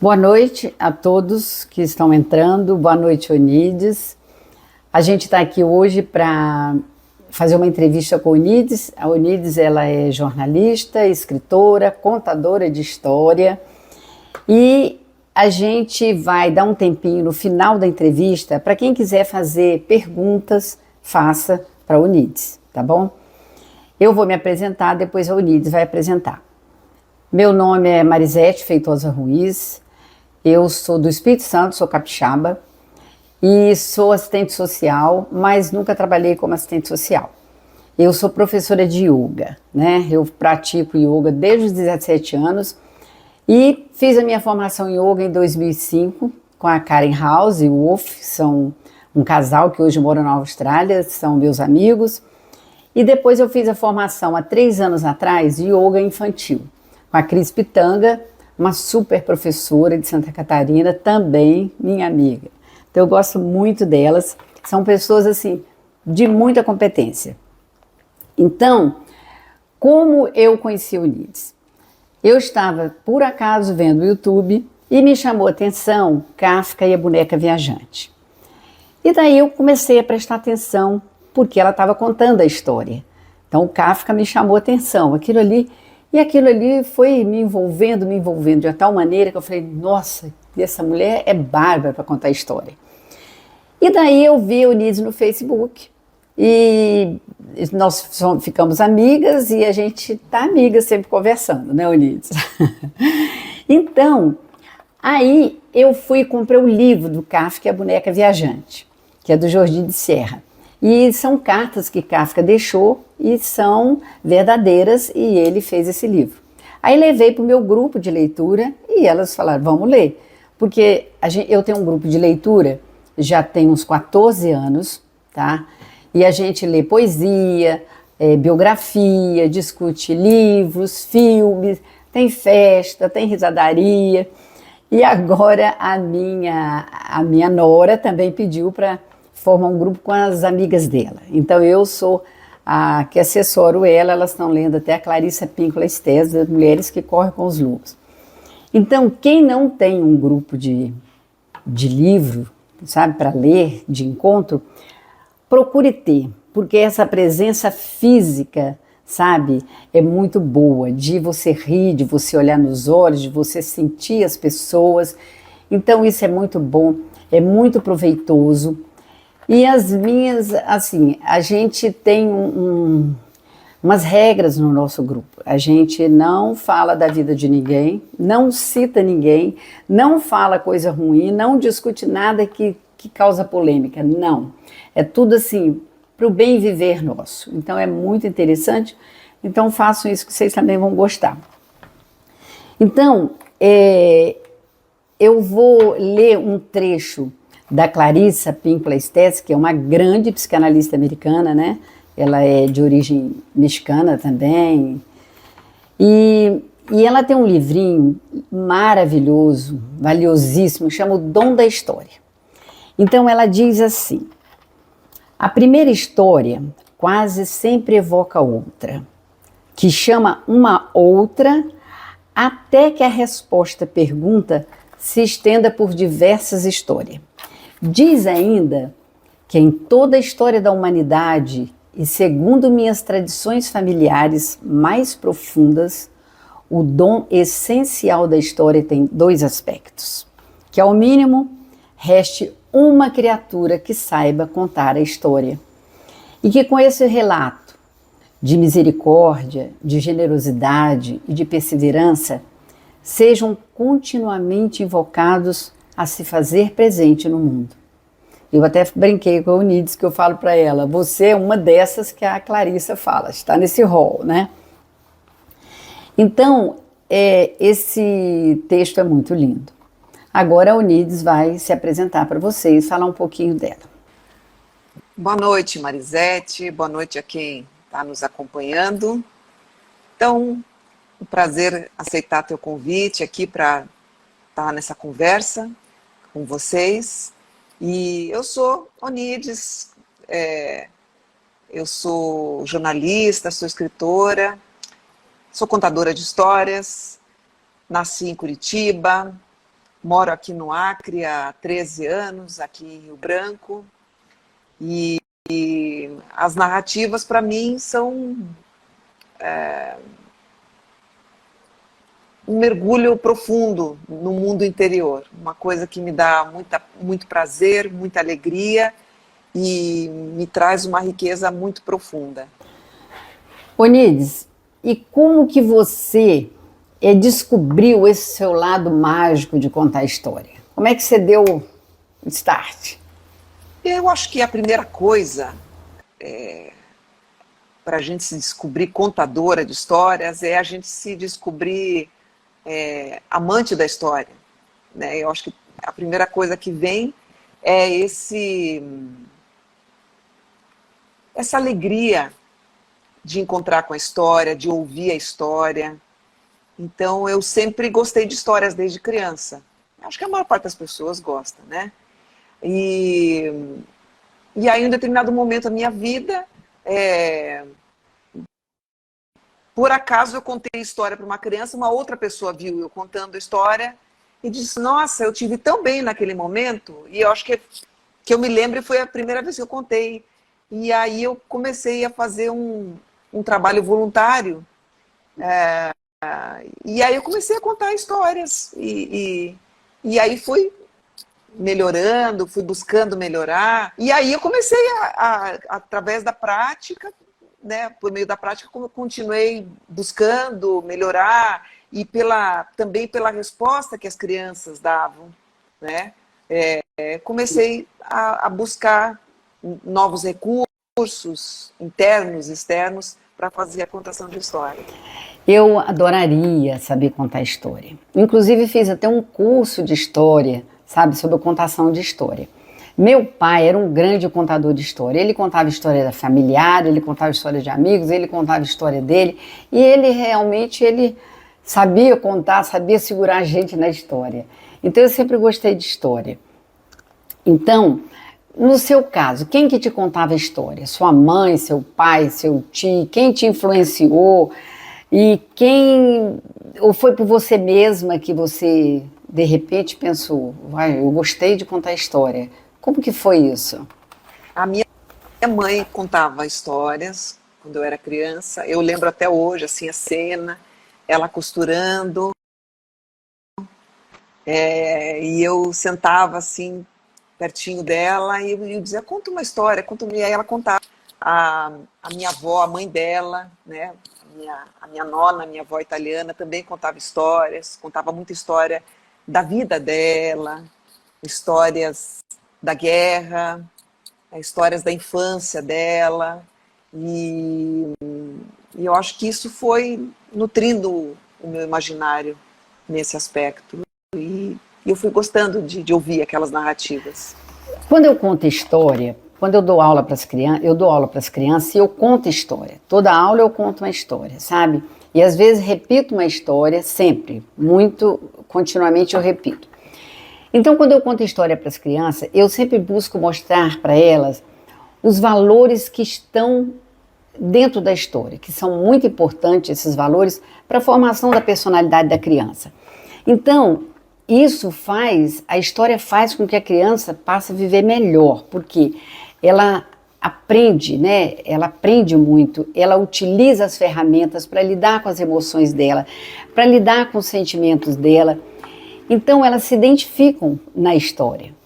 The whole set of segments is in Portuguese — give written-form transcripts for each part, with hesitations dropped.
Boa noite a todos que estão entrando. Boa noite, Onides. A gente está aqui hoje para fazer uma entrevista com a Onides. A Onides, ela é jornalista, escritora, contadora de história e a gente vai dar um tempinho no final da entrevista para quem quiser fazer perguntas, faça para a Onides, tá bom? Eu vou me apresentar, depois a Onides vai apresentar. Meu nome é Marisete Feitosa Ruiz, eu sou do Espírito Santo, sou capixaba e sou assistente social, mas nunca trabalhei como assistente social. Eu sou professora de yoga, né? Eu pratico yoga desde os 17 anos e fiz a minha formação em yoga em 2005 com a Karen House e o Wolf, são um casal que hoje mora na Austrália, são meus amigos. E depois eu fiz a formação há 3 anos atrás de yoga infantil com a Cris Pitanga, uma super professora de Santa Catarina, também minha amiga. Então eu gosto muito delas, são pessoas assim de muita competência. Então, como eu conheci o Onides? Eu estava por acaso vendo o YouTube e me chamou a atenção Kafka e a Boneca Viajante. E daí eu comecei a prestar atenção porque ela estava contando a história. Então o Kafka me chamou a atenção, aquilo ali foi me envolvendo de tal maneira que eu falei, nossa, essa mulher é bárbara para contar a história. E daí eu vi a Onides no Facebook e nós ficamos amigas e a gente tá amiga sempre conversando, né, Onides? Então, aí eu fui e comprei o livro do Kafka e a Boneca Viajante, que é do Jordi de Serra. E são cartas que Kafka deixou e são verdadeiras e ele fez esse livro. Aí levei para o meu grupo de leitura e elas falaram, vamos ler. Porque eu tenho um grupo de leitura, já tem uns 14 anos, tá? E a gente lê poesia, biografia, discute livros, filmes, tem festa, tem risadaria. E agora a minha nora também pediu para formar um grupo com as amigas dela. Então eu sou a que assessoro ela, elas estão lendo até a Clarissa Pinkola Estés, das Mulheres que Correm com os Lobos. Então quem não tem um grupo de livro, sabe, para ler, de encontro, procure ter, porque essa presença física, sabe, é muito boa, de você rir, de você olhar nos olhos, de você sentir as pessoas. Então isso é muito bom, é muito proveitoso. E as minhas, assim, a gente tem umas regras no nosso grupo. A gente não fala da vida de ninguém, não cita ninguém, não fala coisa ruim, não discute nada que causa polêmica, não. É tudo assim, para o bem viver nosso. Então é muito interessante, então façam isso que vocês também vão gostar. Então, eu vou ler um trecho da Clarissa Pinkola Estés, que é uma grande psicanalista americana, né? Ela é de origem mexicana também. E ela tem um livrinho maravilhoso, valiosíssimo, chama O Dom da História. Então ela diz assim, a primeira história quase sempre evoca outra, que chama uma outra até que a resposta à pergunta se estenda por diversas histórias. Diz ainda que em toda a história da humanidade e segundo minhas tradições familiares mais profundas, o dom essencial da história tem 2 aspectos. Que ao mínimo reste uma criatura que saiba contar a história e que com esse relato de misericórdia, de generosidade e de perseverança sejam continuamente invocados a se fazer presente no mundo. Eu até brinquei com a Onides, que eu falo para ela, você é uma dessas que a Clarissa fala, está nesse rol, né? Então, esse texto é muito lindo. Agora a Onides vai se apresentar para vocês, falar um pouquinho dela. Boa noite, Marisete, boa noite a quem está nos acompanhando. Então, um prazer aceitar teu convite aqui para estar nessa conversa com vocês. E eu sou Onides, eu sou jornalista, sou escritora, sou contadora de histórias, nasci em Curitiba, moro aqui no Acre há 13 anos, aqui em Rio Branco, e as narrativas para mim são um mergulho profundo no mundo interior, uma coisa que me dá muito prazer, muita alegria e me traz uma riqueza muito profunda. Onides, e como que você descobriu esse seu lado mágico de contar história? Como é que você deu o start? Eu acho que a primeira coisa para a gente se descobrir contadora de histórias é a gente se descobrir amante da história, né? Eu acho que a primeira coisa que vem é essa alegria de encontrar com a história, de ouvir a história. Então, eu sempre gostei de histórias desde criança. Acho que a maior parte das pessoas gosta, né? E aí, em um determinado momento da minha vida, por acaso eu contei história para uma criança, uma outra pessoa viu eu contando a história e disse, nossa, eu tive tão bem naquele momento, e eu acho que eu me lembro, foi a primeira vez que eu contei. E aí eu comecei a fazer um trabalho voluntário, e aí eu comecei a contar histórias, e aí fui melhorando, fui buscando melhorar, e aí eu comecei através da prática, né, por meio da prática, como eu continuei buscando melhorar, e também pela resposta que as crianças davam, né, comecei a buscar novos recursos internos, externos, para fazer a contação de história. Eu adoraria saber contar história. Inclusive, fiz até um curso de história, sabe, sobre a contação de história. Meu pai era um grande contador de história. Ele contava história da familiar, ele contava história de amigos, ele contava história dele. E ele realmente sabia contar, sabia segurar a gente na história. Então, eu sempre gostei de história. Então, no seu caso, quem que te contava a história? Sua mãe, seu pai, seu tio? Quem te influenciou? E ou foi por você mesma que você, de repente, pensou, vai, eu gostei de contar história. Como que foi isso? A minha mãe contava histórias quando eu era criança. Eu lembro até hoje, assim, a cena, ela costurando, e eu sentava, assim, pertinho dela, e eu dizia, conta uma história, e aí ela contava. A minha avó, a mãe dela, né, a minha nona, a minha avó italiana, também contava histórias, contava muita história da vida dela, histórias da guerra, histórias da infância dela, e eu acho que isso foi nutrindo o meu imaginário nesse aspecto, e eu fui gostando de ouvir aquelas narrativas. Quando eu conto história, quando eu dou aula para as crianças, eu dou aula para as crianças e eu conto história. Toda aula eu conto uma história, sabe? E às vezes repito uma história, sempre, muito, continuamente eu repito. Então, quando eu conto história para as crianças, eu sempre busco mostrar para elas os valores que estão dentro da história, que são muito importantes, esses valores, para a formação da personalidade da criança. Então, a história faz com que a criança passe a viver melhor, porque ela aprende, né? Ela aprende muito, ela utiliza as ferramentas para lidar com as emoções dela, para lidar com os sentimentos dela. Então, elas se identificam na história.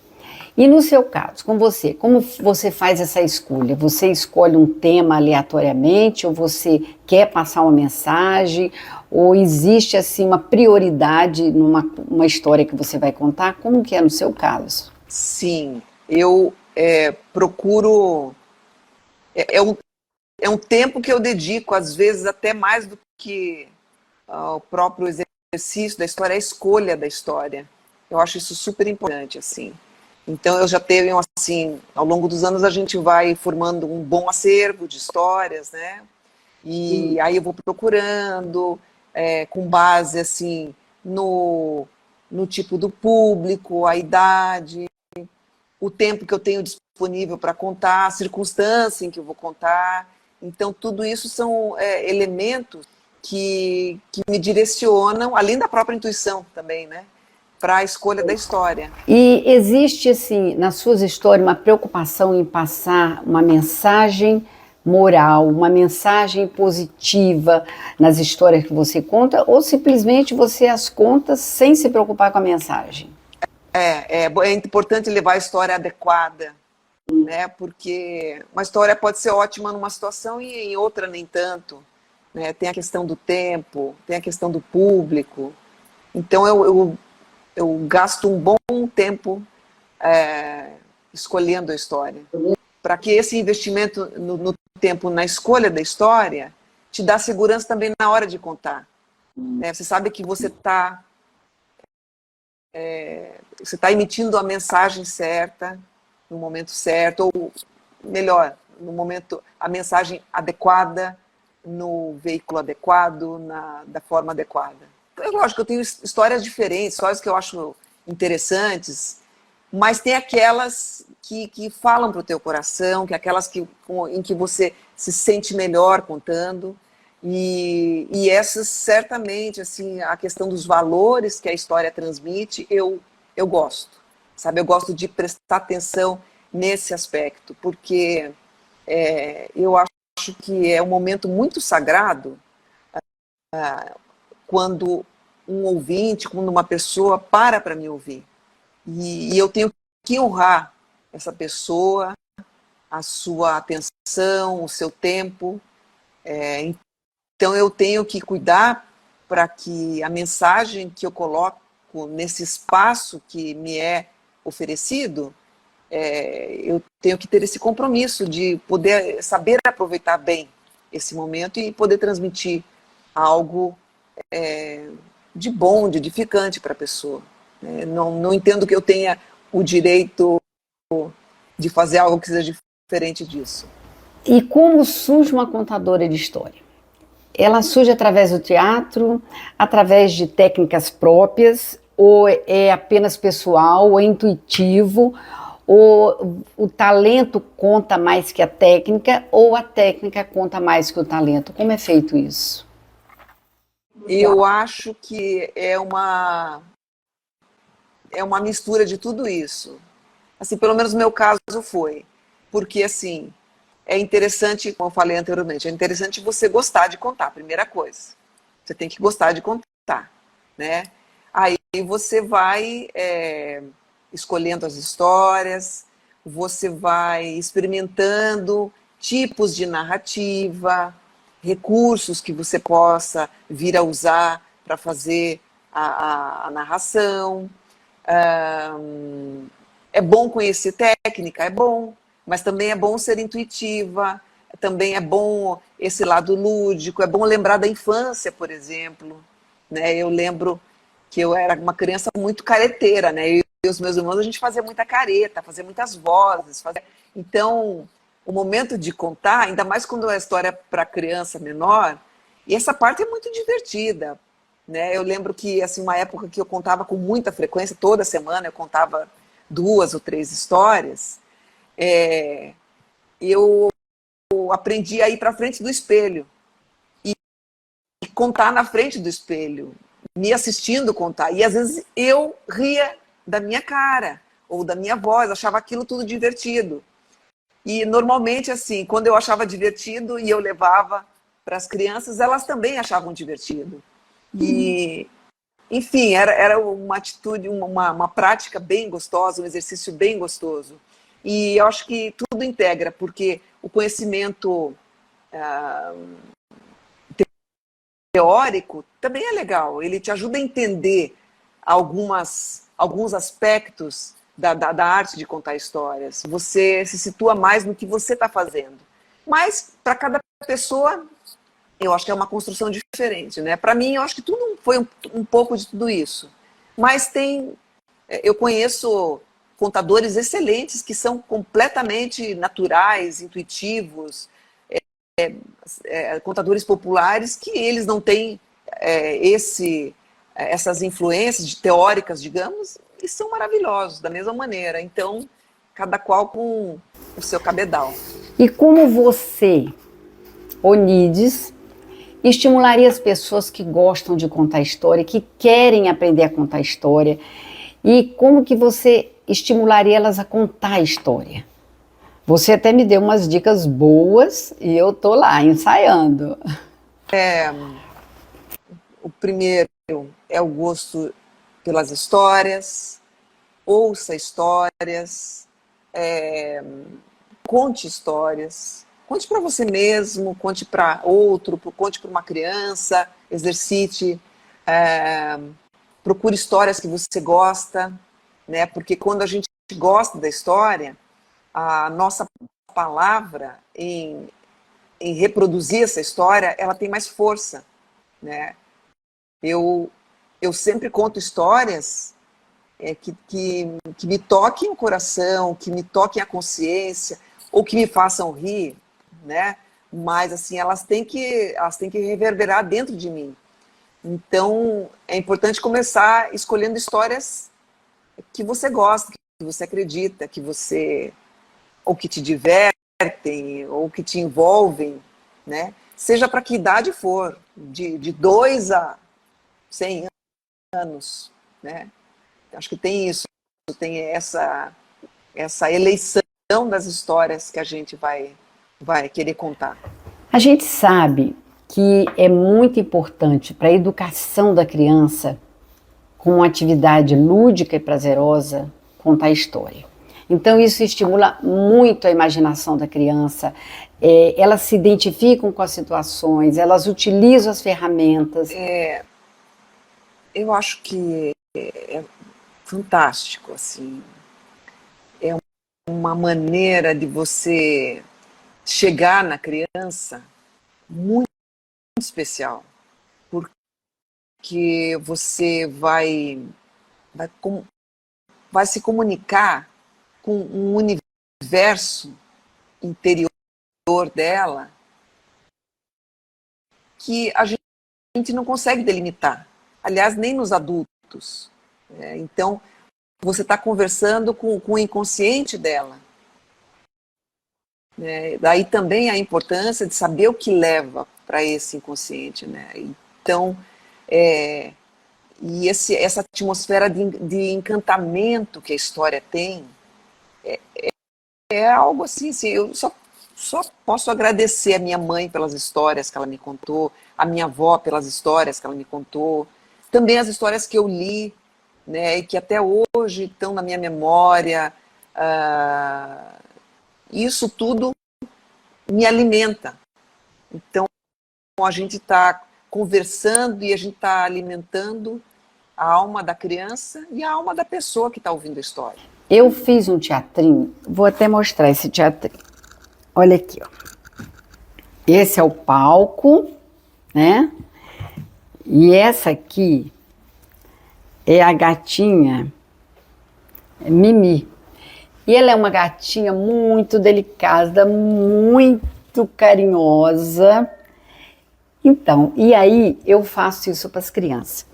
E no seu caso, com você, como você faz essa escolha? Você escolhe um tema aleatoriamente ou você quer passar uma mensagem? Ou existe assim uma prioridade numa história que você vai contar? Como que é no seu caso? Sim, eu procuro... É um tempo que eu dedico, às vezes até mais do que o próprio exercício da história, a escolha da história. Eu acho isso super importante, assim. Então eu já teve, assim, ao longo dos anos a gente vai formando um bom acervo de histórias, né? E aí eu vou procurando, com base, assim, no tipo do público, a idade, o tempo que eu tenho disponível para contar, a circunstância em que eu vou contar. Então, tudo isso são elementos que me direcionam, além da própria intuição também, né? para a escolha da história. E existe, assim, nas suas histórias, uma preocupação em passar uma mensagem moral, uma mensagem positiva nas histórias que você conta, ou simplesmente você as conta sem se preocupar com a mensagem? É importante levar a história adequada, né? Porque uma história pode ser ótima numa situação e em outra nem tanto, né? Tem a questão do tempo, tem a questão do público. Então eu gasto um bom tempo escolhendo a história, para que esse investimento no tempo na escolha da história te dá segurança também na hora de contar, né? Você sabe que você está emitindo a mensagem certa, no momento certo, ou melhor, no momento, a mensagem adequada, no veículo adequado, da forma adequada. É lógico que eu tenho histórias diferentes, histórias que eu acho interessantes, mas tem aquelas que falam para o teu coração, aquelas em que você se sente melhor contando, e essas, certamente, assim, a questão dos valores que a história transmite, eu gosto, sabe? Eu gosto de prestar atenção nesse aspecto, porque eu acho que é um momento muito sagrado quando um ouvinte, quando uma pessoa para me ouvir. E eu tenho que honrar essa pessoa, a sua atenção, o seu tempo. Então eu tenho que cuidar para que a mensagem que eu coloco nesse espaço que me é oferecido, eu tenho que ter esse compromisso de poder saber aproveitar bem esse momento e poder transmitir algo de bom, de edificante para a pessoa. Não entendo que eu tenha o direito de fazer algo que seja diferente disso. E como surge uma contadora de história? Ela surge através do teatro, através de técnicas próprias, ou é apenas pessoal, ou é intuitivo, ou o talento conta mais que a técnica, ou a técnica conta mais que o talento? Como é feito isso? Eu acho que é uma mistura de tudo isso. Assim, pelo menos no meu caso foi. Porque, assim, é interessante, como eu falei anteriormente, é interessante você gostar de contar, primeira coisa. Você tem que gostar de contar, né? Aí você vai escolhendo as histórias, você vai experimentando tipos de narrativa, recursos que você possa vir a usar para fazer a narração. É bom conhecer técnica, é bom, mas também é bom ser intuitiva, também é bom esse lado lúdico, é bom lembrar da infância, por exemplo. Né? Eu lembro que eu era uma criança muito careteira, né? Eu e os meus irmãos, a gente fazia muita careta, fazia muitas vozes. Então, o momento de contar, ainda mais quando é história para criança menor, e essa parte é muito divertida. Né? Eu lembro que, assim, uma época que eu contava com muita frequência, toda semana eu contava 2 ou 3 histórias, eu aprendi a ir para frente do espelho e contar na frente do espelho, me assistindo contar. E às vezes eu ria da minha cara ou da minha voz, achava aquilo tudo divertido. E normalmente, assim, quando eu achava divertido e eu levava para as crianças, elas também achavam divertido. E, enfim, era uma atitude, uma prática bem gostosa, um exercício bem gostoso. E eu acho que tudo integra, porque o conhecimento teórico também é legal. Ele te ajuda a entender alguns aspectos da arte de contar histórias. Você se situa mais no que você está fazendo. Mas, para cada pessoa, eu acho que é uma construção diferente. Né? Para mim, eu acho que tudo foi um pouco de tudo isso. Mas eu conheço contadores excelentes que são completamente naturais, intuitivos, contadores populares que eles não têm essas influências teóricas, digamos, e são maravilhosos da mesma maneira. Então, cada qual com o seu cabedal. E como você, Onídis, estimularia as pessoas que gostam de contar história, que querem aprender a contar história, E como que você estimularia elas a contar a história? Você até me deu umas dicas boas e eu tô lá ensaiando. O primeiro é o gosto pelas histórias, ouça histórias, conte histórias. Conte para você mesmo, conte para outro, conte para uma criança, exercite, procure histórias que você gosta, né? Porque quando a gente gosta da história, a nossa palavra em reproduzir essa história, ela tem mais força, né? Eu sempre conto histórias que me toquem o coração, que me toquem a consciência, ou que me façam rir, né? Mas assim, elas têm que reverberar dentro de mim. Então, é importante começar escolhendo histórias que você gosta, que você acredita, ou que te divertem, ou que te envolvem, né? Seja para que idade for, de 2 a 100 anos, né? Acho que tem isso, tem essa eleição das histórias que a gente vai querer contar. A gente sabe que é muito importante para a educação da criança, com uma atividade lúdica e prazerosa, contar história. Então isso estimula muito a imaginação da criança, elas se identificam com as situações, elas utilizam as ferramentas. Eu acho que é fantástico, assim. É uma maneira de você chegar na criança muito especial, porque você vai se comunicar com um universo interior dela que a gente não consegue delimitar. Aliás, nem nos adultos. Então, você está conversando com o inconsciente dela. Daí também a importância de saber o que leva para esse inconsciente. Né? Então, e essa atmosfera de encantamento que a história tem, é algo assim, eu só posso agradecer a minha mãe pelas histórias que ela me contou, a minha avó pelas histórias que ela me contou, também as histórias que eu li, né, e que até hoje estão na minha memória. Isso tudo me alimenta. Então, a gente está conversando e a gente está alimentando a alma da criança e a alma da pessoa que está ouvindo a história. Eu fiz um teatrinho, vou até mostrar esse teatrinho. Olha aqui, ó. Esse é o palco, né? E essa aqui é a gatinha Mimi. E ela é uma gatinha muito delicada, muito carinhosa. Então, e aí eu faço isso para as crianças.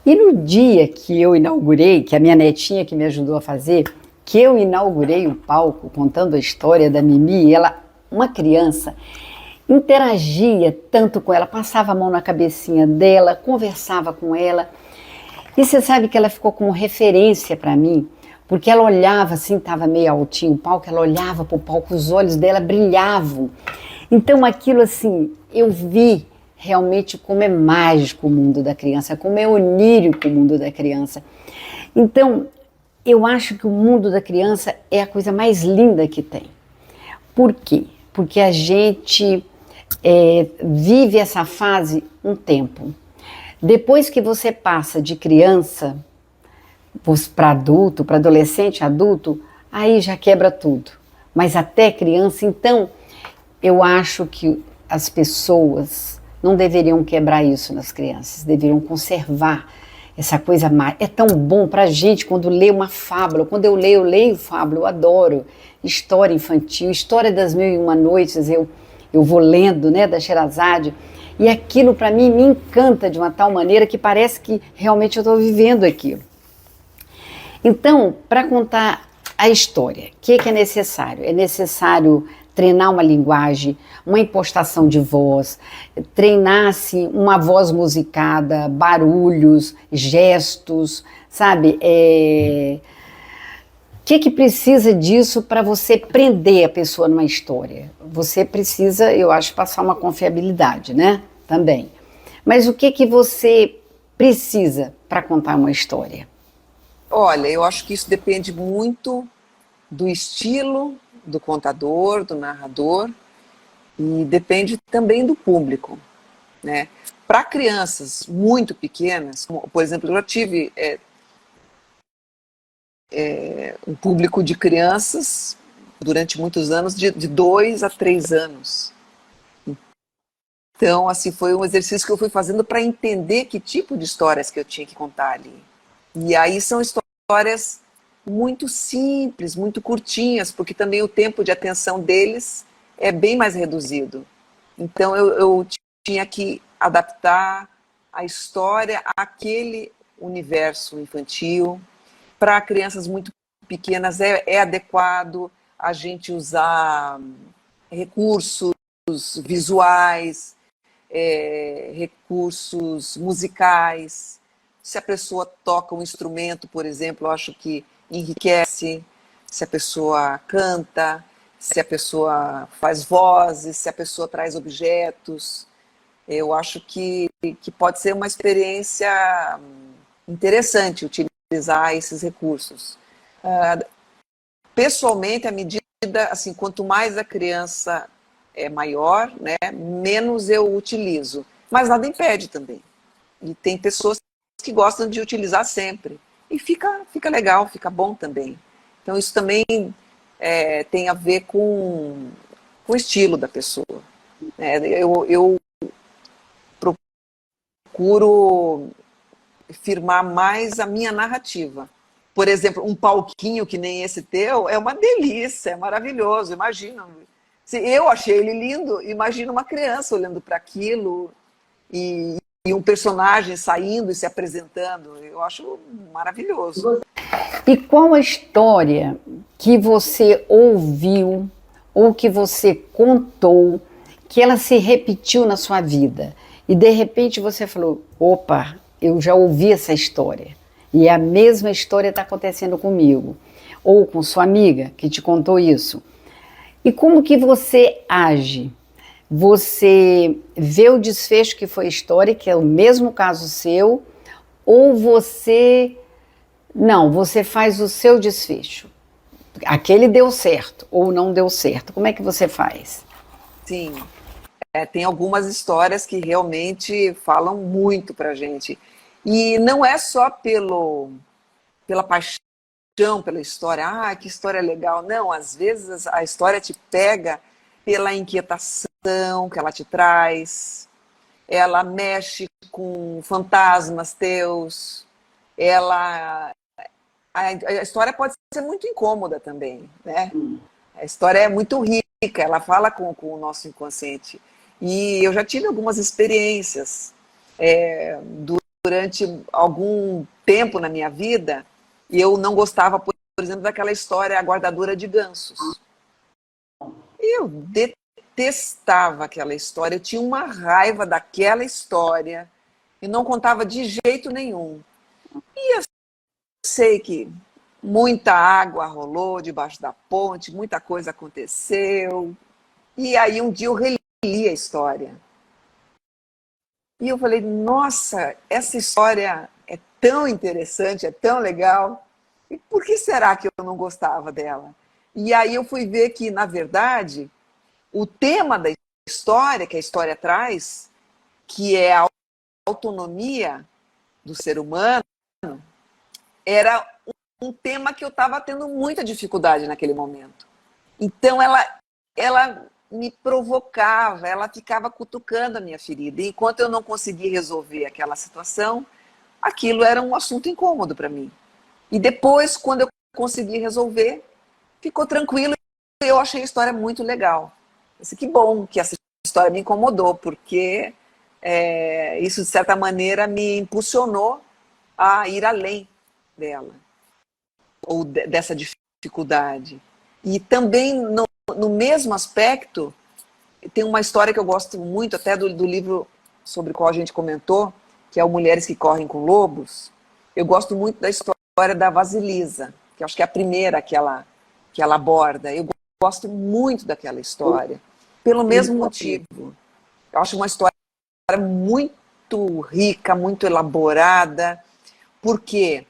E no dia que eu inaugurei, que a minha netinha que me ajudou a fazer, que eu inaugurei o palco contando a história da Mimi, ela, uma criança, interagia tanto com ela, passava a mão na cabecinha dela, conversava com ela. E você sabe que ela ficou como referência para mim, porque ela olhava assim, estava meio altinho o palco, ela olhava para o palco, os olhos dela brilhavam. Então aquilo assim, eu vi realmente como é mágico o mundo da criança, como é onírico o mundo da criança. Então, eu acho que o mundo da criança é a coisa mais linda que tem. Por quê? Porque a gente vive essa fase um tempo. Depois que você passa de criança para adulto, para adolescente, adulto, aí já quebra tudo. Mas até criança, então, eu acho que as pessoas não deveriam quebrar isso nas crianças, deveriam conservar essa coisa mais. É tão bom para a gente quando lê uma fábula. Quando eu leio fábula, eu adoro história infantil, história das Mil e Uma Noites, eu vou lendo, né, da Sherazade, e aquilo para mim me encanta de uma tal maneira que parece que realmente eu estou vivendo aquilo. Então, para contar a história, o que é necessário? É necessário treinar uma linguagem, uma impostação de voz, treinar assim, uma voz musicada, barulhos, gestos, sabe? O que precisa disso para você prender a pessoa numa história? Você precisa, eu acho, passar uma confiabilidade, né? Também. Mas o que você precisa para contar uma história? Olha, eu acho que isso depende muito do estilo do contador, do narrador, e depende também do público, né? Para crianças muito pequenas, como, por exemplo, eu já tive um público de crianças durante muitos anos, de 2 a 3 anos. Então, assim, foi um exercício que eu fui fazendo para entender que tipo de histórias que eu tinha que contar ali. E aí são histórias muito simples, muito curtinhas, porque também o tempo de atenção deles é bem mais reduzido. Então, eu tinha que adaptar a história àquele universo infantil. Para crianças muito pequenas é adequado a gente usar recursos visuais, recursos musicais. Se a pessoa toca um instrumento, por exemplo, eu acho que enriquece. Se a pessoa canta, se a pessoa faz vozes, se a pessoa traz objetos, eu acho que pode ser uma experiência interessante utilizar esses recursos. Pessoalmente, à medida, assim, quanto mais a criança é maior, né, menos eu utilizo. Mas nada impede também. E tem pessoas que gostam de utilizar sempre. E fica legal, fica bom também. Então, isso também tem a ver com o estilo da pessoa. Eu procuro firmar mais a minha narrativa. Por exemplo, um palquinho que nem esse teu é uma delícia, é maravilhoso. Imagina. Se eu achei ele lindo, imagina uma criança olhando para aquilo e um personagem saindo e se apresentando. Eu acho maravilhoso. E qual a história que você ouviu ou que você contou que ela se repetiu na sua vida? E de repente você falou, opa, eu já ouvi essa história. E a mesma história está acontecendo comigo. Ou com sua amiga que te contou isso. E como que você age? Você vê o desfecho que foi a história, que é o mesmo caso seu, ou você... Não, você faz o seu desfecho. Aquele deu certo ou não deu certo. Como é que você faz? Sim, tem algumas histórias que realmente falam muito pra gente. E não é só pela paixão pela história, que história legal. Não, às vezes a história te pega pela inquietação que ela te traz, ela mexe com fantasmas teus, a história pode ser muito incômoda também, né? A história é muito rica, ela fala com o nosso inconsciente. E eu já tive algumas experiências durante algum tempo na minha vida, e eu não gostava, por exemplo, daquela história A Guardadora de Gansos. Eu detestava aquela história, eu tinha uma raiva daquela história, e não contava de jeito nenhum. E eu sei que muita água rolou debaixo da ponte, muita coisa aconteceu, e aí um dia eu reli a história. E eu falei, nossa, essa história é tão interessante, é tão legal. E por que será que eu não gostava dela? E aí eu fui ver que, na verdade, o tema da história, que a história traz, que é a autonomia do ser humano, era um tema que eu estava tendo muita dificuldade naquele momento. Então ela me provocava, ela ficava cutucando a minha ferida. E enquanto eu não conseguia resolver aquela situação, aquilo era um assunto incômodo para mim. E depois, quando eu consegui resolver, ficou tranquilo e eu achei a história muito legal. Disse, que bom que essa história me incomodou, porque isso, de certa maneira, me impulsionou a ir além dela, ou dessa dificuldade. E também no mesmo aspecto, tem uma história que eu gosto muito, até do livro sobre o qual a gente comentou, que é o Mulheres que Correm com Lobos. Eu gosto muito da história da Vasilisa, que eu acho que é a primeira que ela aborda. Eu gosto muito daquela história, pelo mesmo motivo. Eu acho uma história muito rica, muito elaborada, porque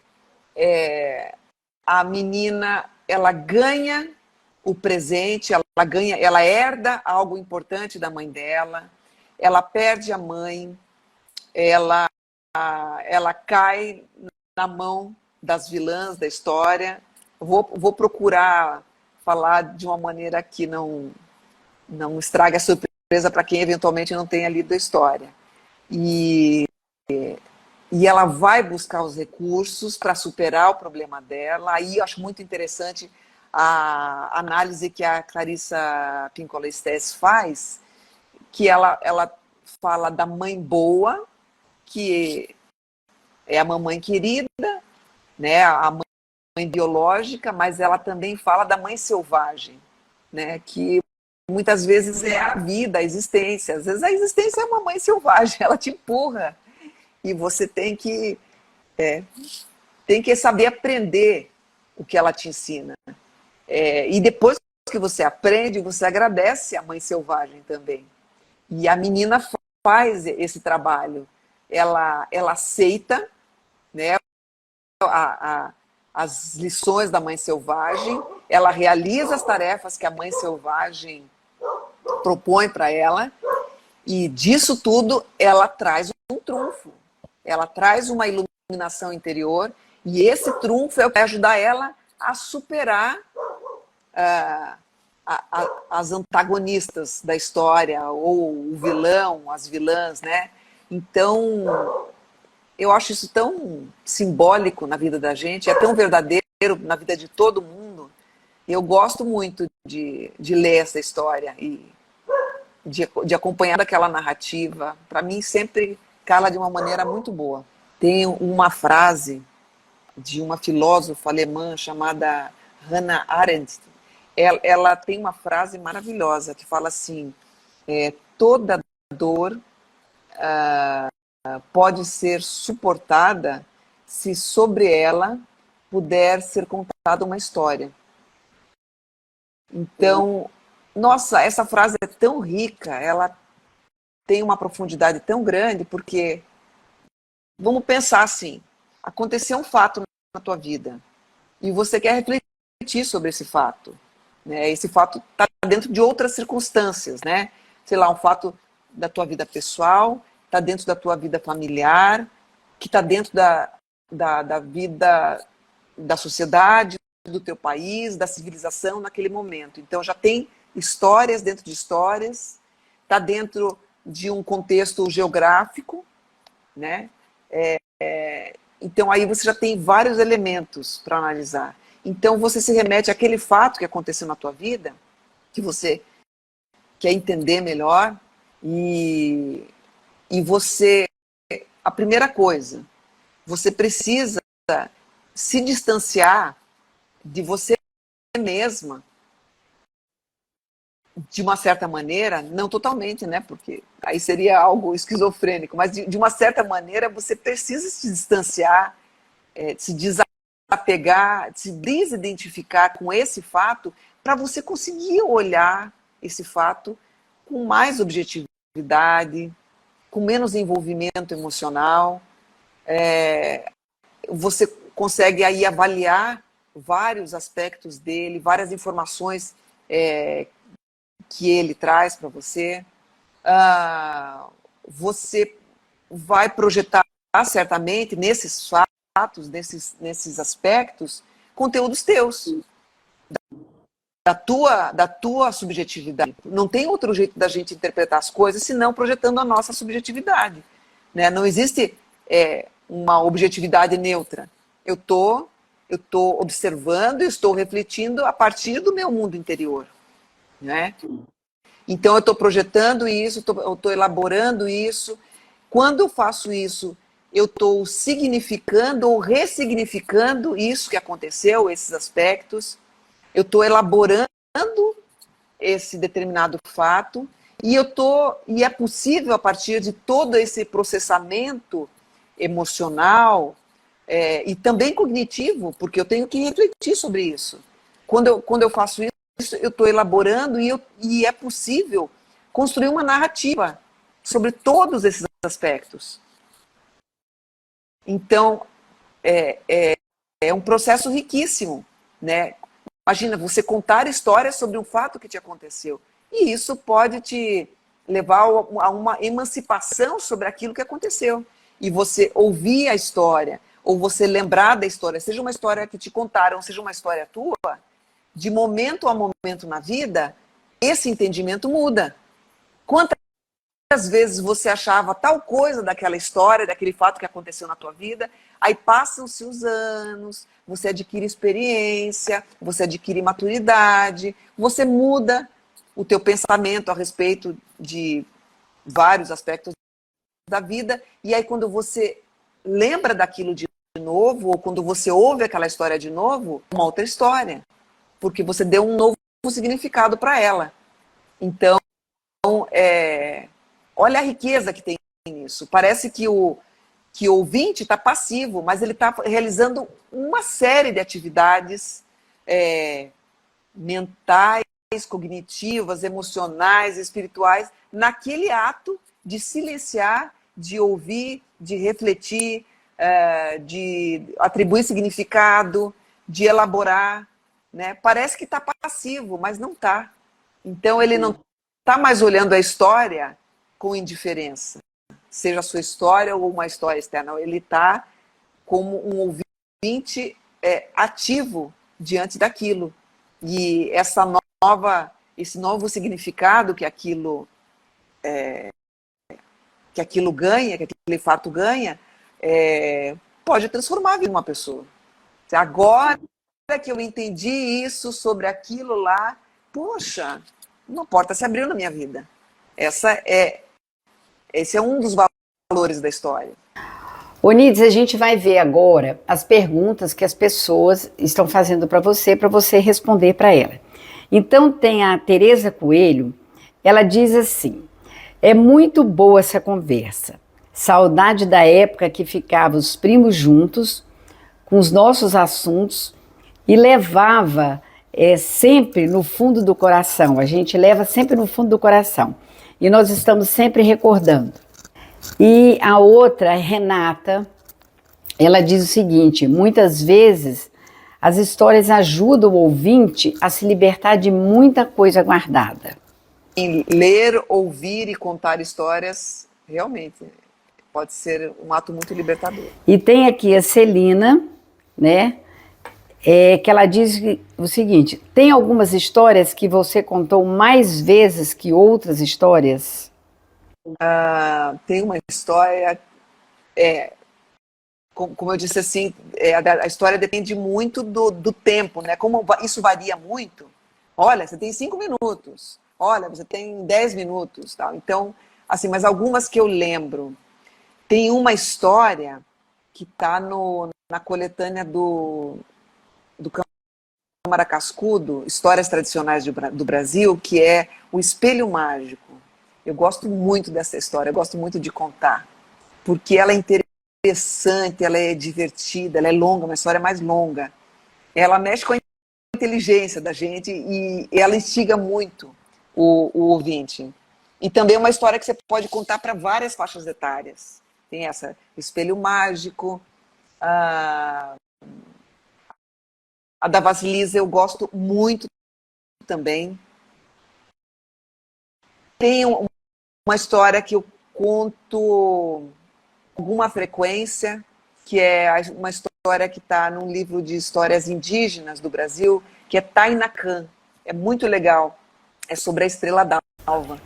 a menina, ela ganha o presente, ela herda algo importante da mãe dela, ela perde a mãe, ela cai na mão das vilãs da história. Vou procurar falar de uma maneira que não estrague a surpresa para quem eventualmente não tenha lido a história. E ela vai buscar os recursos para superar o problema dela. Aí eu acho muito interessante a análise que a Clarissa Pinkola Estés faz, que ela fala da mãe boa, que é a mamãe querida, né, a mãe biológica, mas ela também fala da mãe selvagem, né, que muitas vezes é a vida, a existência. Às vezes a existência é uma mãe selvagem, ela te empurra e você tem que saber aprender o que ela te ensina. E depois que você aprende, você agradece a mãe selvagem também. E a menina faz esse trabalho. Ela aceita, né, as lições da mãe selvagem, ela realiza as tarefas que a mãe selvagem propõe para ela, e disso tudo ela traz um trunfo, ela traz uma iluminação interior, e esse trunfo é o que vai ajudar ela a superar as antagonistas da história, ou o vilão, as vilãs, né? Então, eu acho isso tão simbólico na vida da gente, é tão verdadeiro na vida de todo mundo. E eu gosto muito de ler essa história e de acompanhar aquela narrativa. Para mim, sempre cala de uma maneira muito boa. Tem uma frase de uma filósofa alemã chamada Hannah Arendt. Ela tem uma frase maravilhosa que fala assim: toda dor pode ser suportada se sobre ela puder ser contada uma história. Então, nossa, essa frase é tão rica, ela tem uma profundidade tão grande, porque, vamos pensar assim, aconteceu um fato na tua vida e você quer refletir sobre esse fato, né? Esse fato está dentro de outras circunstâncias, né? Sei lá, um fato da tua vida pessoal, está dentro da tua vida familiar, que está dentro da vida da sociedade, do teu país, da civilização naquele momento. Então já tem histórias dentro de histórias, está dentro de um contexto geográfico, né? Então aí você já tem vários elementos para analisar. Então você se remete àquele fato que aconteceu na tua vida, que você quer entender melhor, e você, a primeira coisa, você precisa se distanciar de você mesma, de uma certa maneira, não totalmente, né? Porque aí seria algo esquizofrênico, mas de uma certa maneira você precisa se distanciar, se desapegar, se desidentificar com esse fato, para você conseguir olhar esse fato com mais objetividade, com menos envolvimento emocional. Você consegue aí avaliar vários aspectos dele, várias informações que ele traz para você. Você vai projetar certamente nesses fatos, nesses aspectos, conteúdos teus, da tua subjetividade. Não tem outro jeito da gente interpretar as coisas senão projetando a nossa subjetividade, né? Não existe uma objetividade neutra. Eu estou observando e estou refletindo a partir do meu mundo interior, né? Então eu estou projetando isso, eu estou elaborando isso. Quando eu faço isso, eu estou significando ou ressignificando isso que aconteceu, esses aspectos. Eu estou elaborando esse determinado fato, e é possível, a partir de todo esse processamento emocional, e também cognitivo, porque eu tenho que refletir sobre isso. Quando eu faço isso, eu estou elaborando e é possível construir uma narrativa sobre todos esses aspectos. Então, é um processo riquíssimo, né? Imagina, você contar histórias sobre um fato que te aconteceu. E isso pode te levar a uma emancipação sobre aquilo que aconteceu. E você ouvir a história, ou você lembrar da história, seja uma história que te contaram, seja uma história tua, de momento a momento na vida, esse entendimento muda. Quantas vezes você achava tal coisa daquela história, daquele fato que aconteceu na tua vida, aí passam-se os anos, você adquire experiência, você adquire maturidade, você muda o teu pensamento a respeito de vários aspectos da vida, e aí quando você lembra daquilo de novo, ou quando você ouve aquela história de novo, uma outra história, porque você deu um novo significado para ela. Então, olha a riqueza que tem nisso. Parece que o ouvinte está passivo, mas ele está realizando uma série de atividades mentais, cognitivas, emocionais, espirituais, naquele ato de silenciar, de ouvir, de refletir, de atribuir significado, de elaborar. Né? Parece que está passivo, mas não está. Então, ele não está mais olhando a história com indiferença, seja a sua história ou uma história externa. Ele está como um ouvinte ativo diante daquilo. E esse novo significado que aquilo ganha, que aquele fato ganha, pode transformar a vida de uma pessoa. Agora que eu entendi isso sobre aquilo lá, poxa, uma porta se abriu na minha vida. Esse é um dos valores da história. Onides, a gente vai ver agora as perguntas que as pessoas estão fazendo para você responder para ela. Então tem a Tereza Coelho, ela diz assim: é muito boa essa conversa. Saudade da época que ficavam os primos juntos com os nossos assuntos e levava sempre no fundo do coração. A gente leva sempre no fundo do coração. E nós estamos sempre recordando. E a outra, Renata, ela diz o seguinte: muitas vezes as histórias ajudam o ouvinte a se libertar de muita coisa guardada. Em ler, ouvir e contar histórias, realmente, pode ser um ato muito libertador. E tem aqui a Celina, né, que ela diz o seguinte: tem algumas histórias que você contou mais vezes que outras histórias? Tem uma história, como eu disse assim, a história depende muito do tempo, né? Como isso varia muito. Olha, você tem 5 minutos. Olha, você tem 10 minutos. Tal. Então, assim, mas algumas que eu lembro. Tem uma história que está na coletânea do Câmara Cascudo, Histórias Tradicionais do Brasil, que é O Espelho Mágico. Eu gosto muito dessa história, eu gosto muito de contar, porque ela é interessante, ela é divertida, ela é longa, uma história mais longa. Ela mexe com a inteligência da gente e ela instiga muito o ouvinte. E também é uma história que você pode contar para várias faixas etárias. Tem essa, Espelho Mágico, a da Vasilisa eu gosto muito também. Tem uma história que eu conto com alguma frequência, que é uma história que está num livro de histórias indígenas do Brasil, que é Tainacan. É muito legal. É sobre a Estrela d'Alva.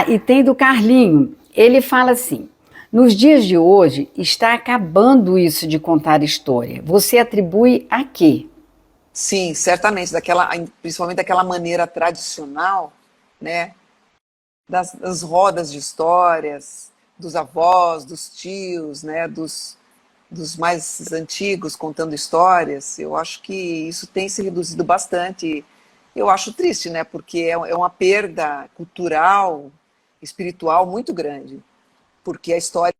E tem do Carlinho. Ele fala assim: nos dias de hoje está acabando isso de contar história. Você atribui a quê? Sim, certamente, principalmente daquela maneira tradicional, né? Das rodas de histórias, dos avós, dos tios, né? Dos mais antigos contando histórias. Eu acho que isso tem se reduzido bastante. eu acho triste, né? Porque é uma perda cultural, espiritual muito grande. Porque a história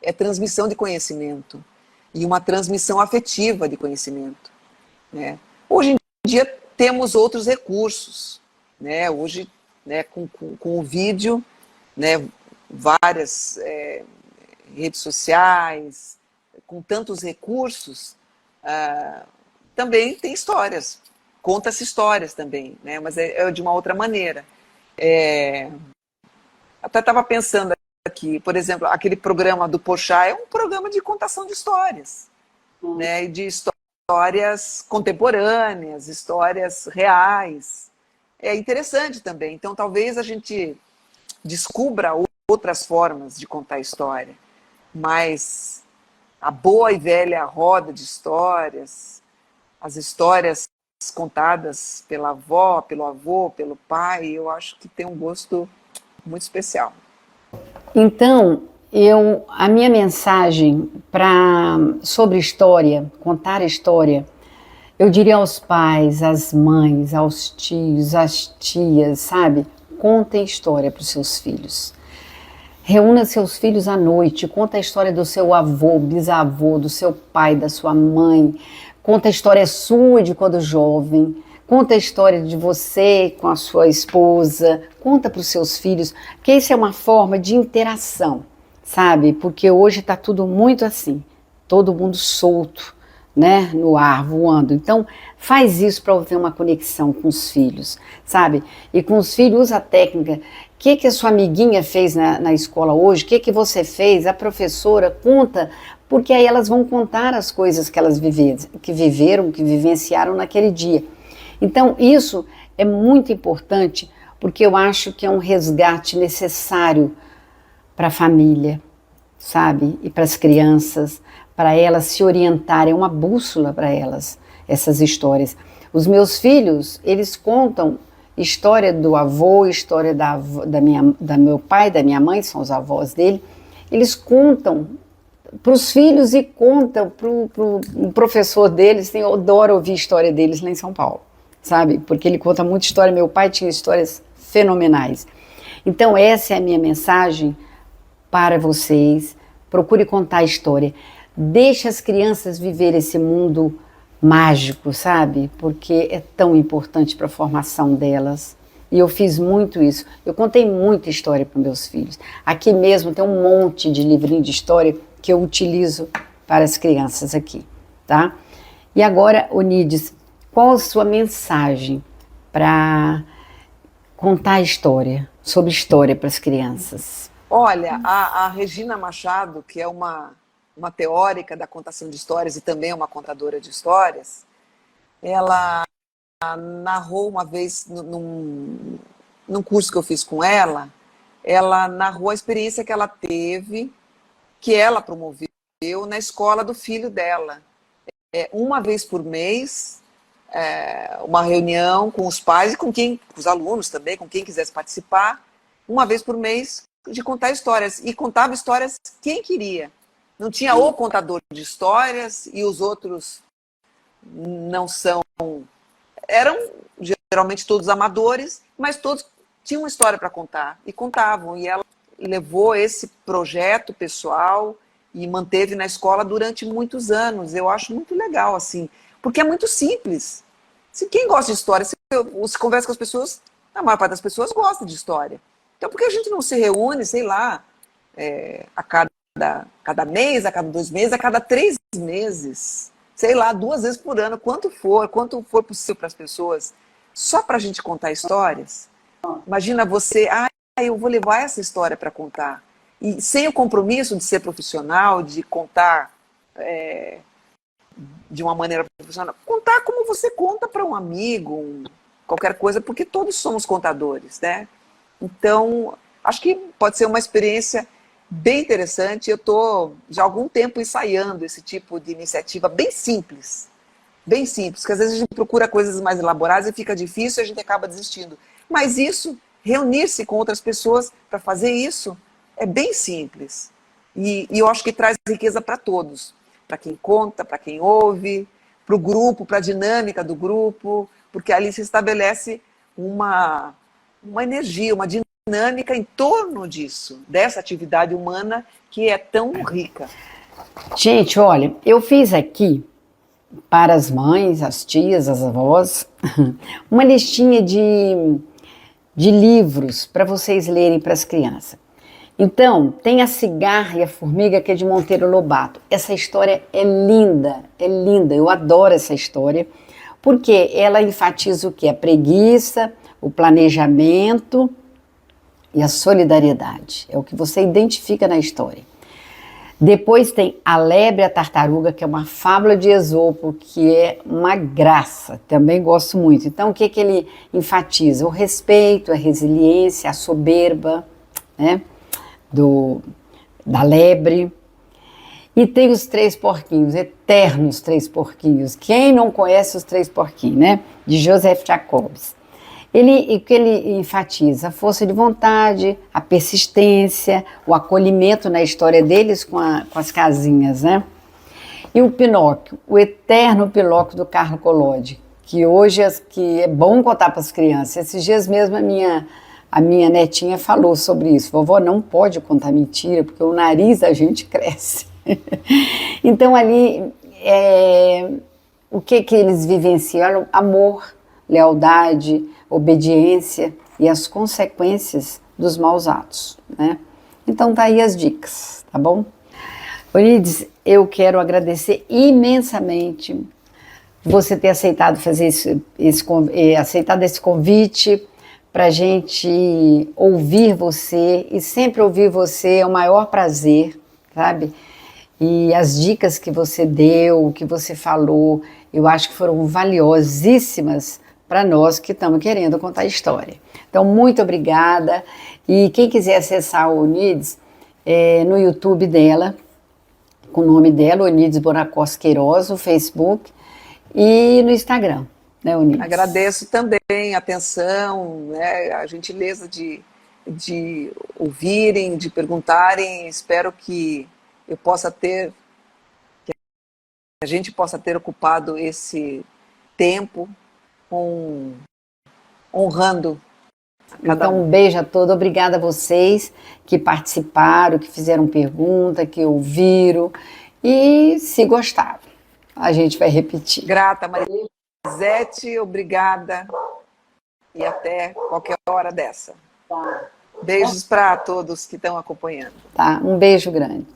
é transmissão de conhecimento e uma transmissão afetiva de conhecimento, né? Hoje em dia temos outros recursos, né? Hoje, né, com o vídeo, né, várias redes sociais, com tantos recursos, também tem histórias, conta-se histórias também, né? Mas é de uma outra maneira. Até estava pensando aqui, por exemplo, aquele programa do Porchat é um programa de contação de histórias, né? De histórias contemporâneas, histórias reais. É interessante também. Então, talvez a gente descubra outras formas de contar história, mas a boa e velha roda de histórias, as histórias contadas pela avó, pelo avô, pelo pai, eu acho que tem um gosto muito especial. Então, a minha mensagem sobre história, contar história, eu diria aos pais, às mães, aos tios, às tias, sabe? Contem história para os seus filhos. Reúna seus filhos à noite, conta a história do seu avô, bisavô, do seu pai, da sua mãe. Conta a história sua de quando jovem. Conta a história de você com a sua esposa. Conta para os seus filhos, que isso é uma forma de interação, sabe? Porque hoje está tudo muito assim, todo mundo solto, né, no ar, voando. Então, faz isso para ter uma conexão com os filhos, sabe? E com os filhos, usa a técnica. O que a sua amiguinha fez na escola hoje? O que você fez? A professora conta, porque aí elas vão contar as coisas que elas viveram, que vivenciaram naquele dia. Então, isso é muito importante, porque eu acho que é um resgate necessário para a família, sabe? E para as crianças, para elas se orientarem, é uma bússola para elas, essas histórias. Os meus filhos, eles contam história do avô, história da meu pai, da minha mãe, são os avós dele, eles contam para os filhos e contam para o professor deles. Eu adoro ouvir a história deles lá em São Paulo, sabe? Porque ele conta muita história, meu pai tinha histórias fenomenais. Então essa é a minha mensagem para vocês, procure contar a história. Deixe as crianças viver esse mundo mágico, sabe? Porque é tão importante para a formação delas. E eu fiz muito isso. Eu contei muita história para meus filhos. Aqui mesmo tem um monte de livrinho de história que eu utilizo para as crianças aqui, tá? E agora, Onídis, qual a sua mensagem para contar a história, sobre história para as crianças? Olha, a Regina Machado, que é uma teórica da contação de histórias e também uma contadora de histórias, ela narrou uma vez, num curso que eu fiz com ela narrou a experiência que ela teve, que ela promoveu na escola do filho dela. Uma vez por mês, uma reunião com os pais e com os alunos também, com quem quisesse participar, uma vez por mês, de contar histórias. E contava histórias quem queria. Não tinha o contador de histórias e os outros não são... Eram geralmente todos amadores, mas todos tinham uma história para contar e contavam. E ela levou esse projeto pessoal e manteve na escola durante muitos anos. Eu acho muito legal, assim, porque é muito simples. Se quem gosta de história, se conversa com as pessoas, a maior parte das pessoas gosta de história. Então, por que a gente não se reúne, sei lá, a cada mês, a cada 2 meses, a cada 3 meses, sei lá, 2 vezes por ano, quanto for possível para as pessoas, só para a gente contar histórias? Imagina você, eu vou levar essa história para contar. E sem o compromisso de ser profissional, de contar de uma maneira profissional, contar como você conta para um amigo, qualquer coisa, porque todos somos contadores, né? Então, acho que pode ser uma experiência bem interessante. Eu estou já há algum tempo ensaiando esse tipo de iniciativa bem simples, porque às vezes a gente procura coisas mais elaboradas e fica difícil e a gente acaba desistindo. Mas isso, reunir-se com outras pessoas para fazer isso, é bem simples. E eu acho que traz riqueza para todos, para quem conta, para quem ouve, para o grupo, para a dinâmica do grupo, porque ali se estabelece uma energia, uma dinâmica em torno disso, dessa atividade humana que é tão rica. Gente, olha, eu fiz aqui para as mães, as tias, as avós, uma listinha de livros para vocês lerem para as crianças. Então, tem A Cigarra e a Formiga, que é de Monteiro Lobato. Essa história é linda, eu adoro essa história, porque ela enfatiza o quê? A preguiça, o planejamento e a solidariedade. É o que você identifica na história. Depois tem A Lebre e a Tartaruga, que é uma fábula de Esopo, que é uma graça, também gosto muito. Então, o que ele enfatiza? O respeito, a resiliência, a soberba, né, da lebre. E tem os Três Porquinhos, eternos Três Porquinhos. Quem não conhece os Três Porquinhos, né? De Joseph Jacobs. O que ele enfatiza? A força de vontade, a persistência, o acolhimento na história deles com as casinhas, né? E o Pinóquio, o eterno Pinóquio do Carlo Collodi, que hoje que é bom contar para as crianças. Esses dias mesmo a minha netinha falou sobre isso. Vovó, não pode contar mentira, porque o nariz da gente cresce. Então ali, o que eles vivenciaram? Amor, lealdade, obediência e as consequências dos maus atos, né? Então tá aí as dicas, tá bom? Eunides, eu quero agradecer imensamente você ter aceitado fazer aceitado esse convite para a gente ouvir você, e sempre ouvir você é o maior prazer, sabe? E as dicas que você deu, o que você falou, eu acho que foram valiosíssimas para nós que estamos querendo contar a história. Então, muito obrigada. E quem quiser acessar a Eunides, no YouTube dela, com o nome dela, Eunides Bonacós Queiroz, no Facebook e no Instagram, né, Eunides? Agradeço também a atenção, né, a gentileza de ouvirem, de perguntarem. Espero que a gente possa ter ocupado esse tempo honrando cada Então, um. um beijo a todos. Obrigada a vocês que participaram, que fizeram pergunta, que ouviram. E se gostaram, a gente vai repetir. Grata, Marisete, obrigada. E até qualquer hora dessa. Beijos para todos que estão acompanhando. Tá? Um beijo grande.